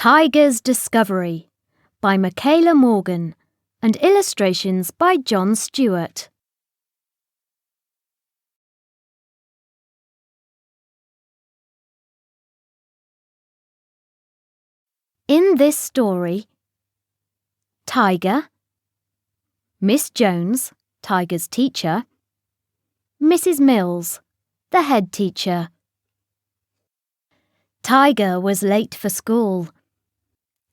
Tiger's Discovery by Michaela Morgan and illustrations by John Stewart. In this story, Tiger, Miss Jones, Tiger's teacher, Mrs. Mills, the head teacher. Tiger was late for school.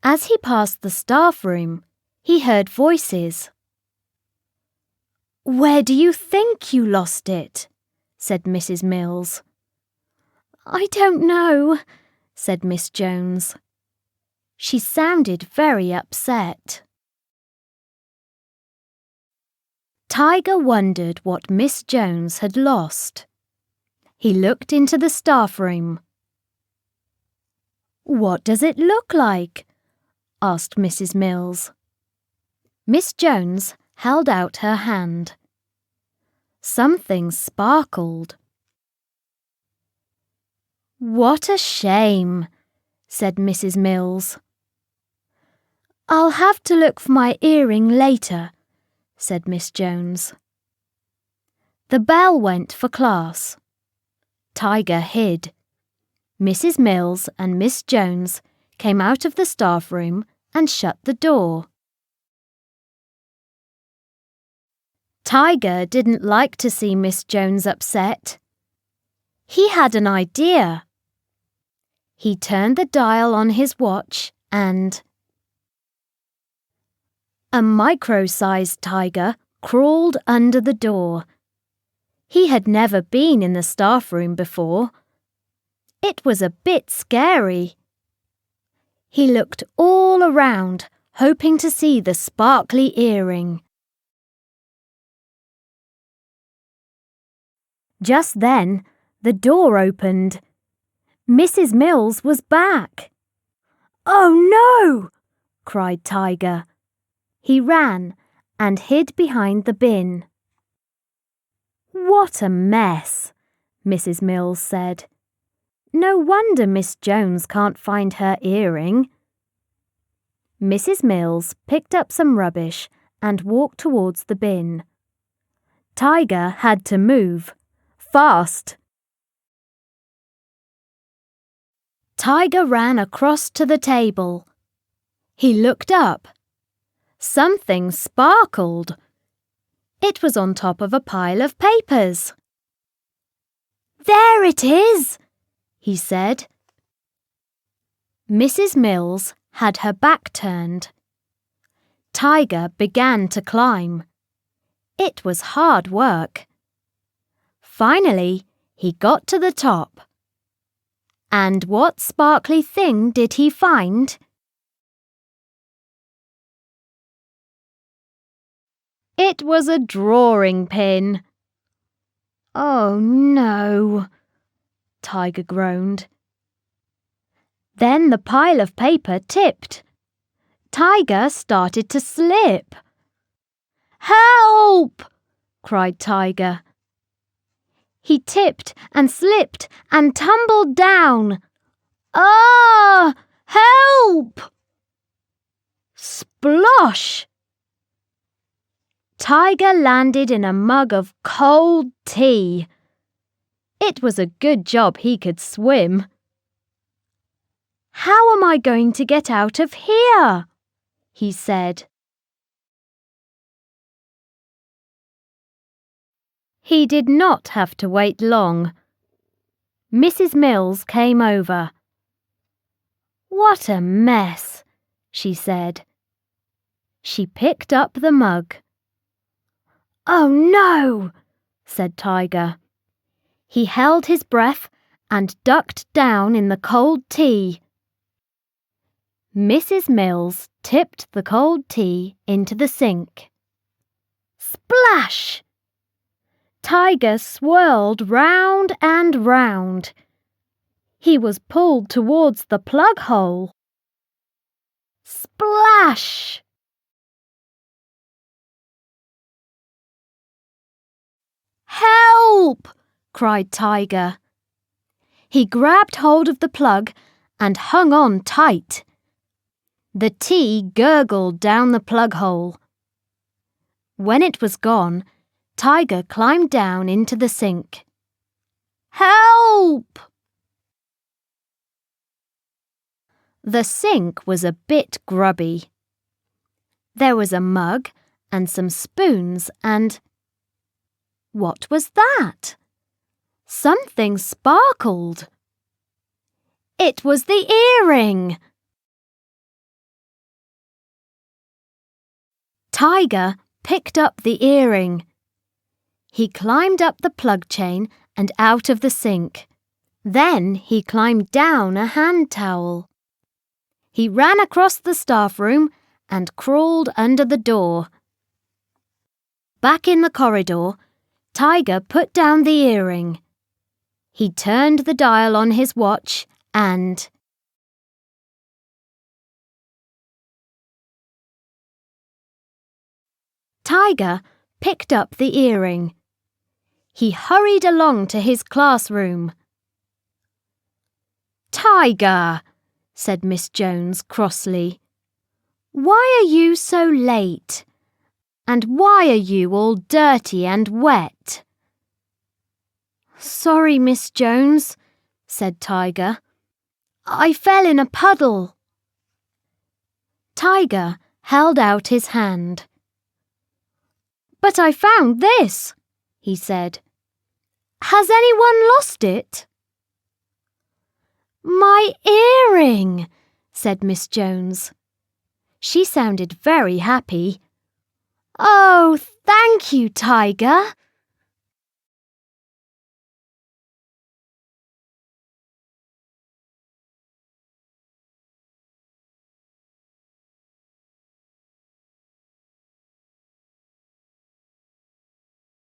As he passed the staff room, he heard voices. "Where do you think you lost it?" said Mrs. Mills. "I don't know," said Miss Jones. She sounded very upset. Tiger wondered what Miss Jones had lost. He looked into the staff room. "What does it look like?" asked Mrs. Mills. Miss Jones held out her hand. Something sparkled. "What a shame," said Mrs. Mills. "I'll have to look for my earring later," said Miss Jones. The bell went for class. Tiger hid. Mrs. Mills and Miss Jones came out of the staff room and shut the door. Tiger didn't like to see Miss Jones upset. He had an idea. He turned the dial on his watch and a micro-sized tiger crawled under the door. He had never been in the staff room before. It was a bit scary. He looked all around, hoping to see the sparkly earring. Just then, the door opened. Mrs. Mills was back. "Oh no!" cried Tiger. He ran and hid behind the bin. "What a mess," Mrs. Mills said. "No wonder Miss Jones can't find her earring." Mrs. Mills picked up some rubbish and walked towards the bin. Tiger had to move. Fast! Tiger ran across to the table. He looked up. Something sparkled. It was on top of a pile of papers. "There it is!" he said. Mrs. Mills had her back turned. Tiger began to climb. It was hard work. Finally, he got to the top. And what sparkly thing did he find? It was a drawing pin. "Oh no," Tiger groaned. Then the pile of paper tipped. Tiger started to slip. "Help!" cried Tiger. He tipped and slipped and tumbled down. "Ah! Help!" Splosh! Tiger landed in a mug of cold tea. It was a good job he could swim. "How am I going to get out of here?" he said. He did not have to wait long. Mrs. Mills came over. "What a mess," she said. She picked up the mug. "Oh no," said Tiger. He held his breath and ducked down in the cold tea. Mrs. Mills tipped the cold tea into the sink. Splash! Tiger swirled round and round. He was pulled towards the plug hole. Splash! "Help!" cried Tiger. He grabbed hold of the plug and hung on tight. The tea gurgled down the plug hole. When it was gone, Tiger climbed down into the sink. Help! The sink was a bit grubby. There was a mug and some spoons and… What was that? Something sparkled. It was the earring. Tiger picked up the earring. He climbed up the plug chain and out of the sink. Then he climbed down a hand towel. He ran across the staff room and crawled under the door. Back in the corridor, Tiger put down the earring. He turned the dial on his watch and… Tiger picked up the earring. He hurried along to his classroom. Tiger, said Miss Jones crossly, why are you so late? And why are you all dirty and wet? Sorry, Miss Jones, said Tiger. I fell in a puddle. Tiger held out his hand. But I found this, he said. Has anyone lost it? My earring, said Miss Jones. She sounded very happy. Oh, thank you, Tiger,